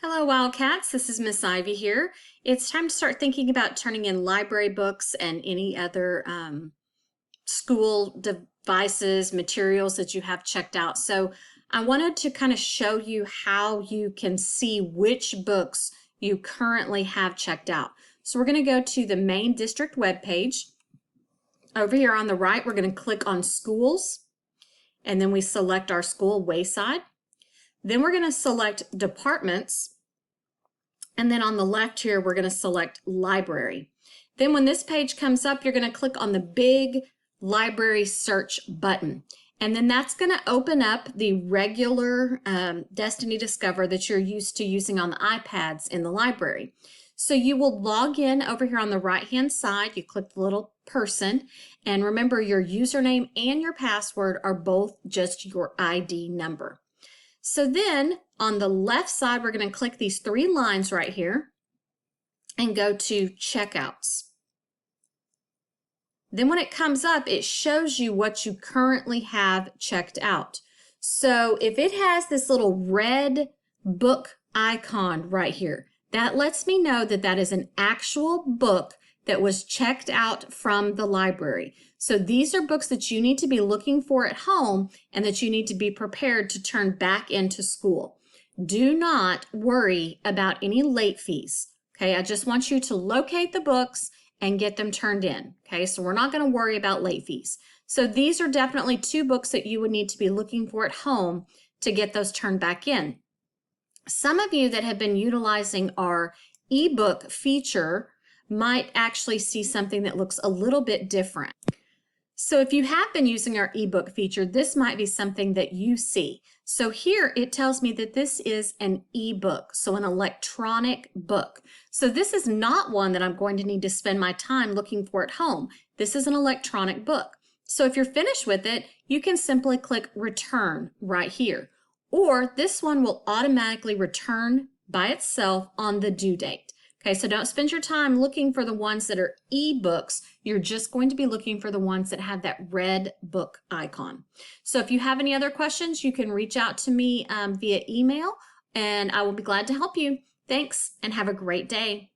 Hello, Wildcats. This is Miss Ivy here. It's time to start thinking about turning in library books and any other school devices, materials that you have checked out. So I wanted to kind of show you how you can see which books you currently have checked out. So we're going to go to the main district webpage. Over here on the right, we're going to click on schools, and then we select our school, Wayside. Then we're going to select departments. And then on the left here, we're going to select library. Then when this page comes up, you're going to click on the big library search button. And then that's going to open up the regular Destiny Discover that you're used to using on the iPads in the library. So you will log in over here on the right-hand side. You click the little person. And remember, your username and your password are both just your ID number. So then on the left side, we're going to click these three lines right here and go to checkouts. Then when it comes up, it shows you what you currently have checked out. So if it has this little red book icon right here, that lets me know that that is an actual book that was checked out from the library. So these are books that you need to be looking for at home and that you need to be prepared to turn back into school. Do not worry about any late fees. Okay, I just want you to locate the books and get them turned in. Okay, so we're not going to worry about late fees. So these are definitely two books that you would need to be looking for at home to get those turned back in. Some of you that have been utilizing our ebook feature might actually see something that looks a little bit different. So if you have been using our ebook feature, this might be something that you see. So here it tells me that this is an ebook, so an electronic book. So this is not one that I'm going to need to spend my time looking for at home. This is an electronic book. So if you're finished with it, you can simply click return right here. Or this one will automatically return by itself on the due date. Okay, so don't spend your time looking for the ones that are ebooks. You're just going to be looking for the ones that have that red book icon. So if you have any other questions, you can reach out to me via email, and I will be glad to help you. Thanks, and have a great day.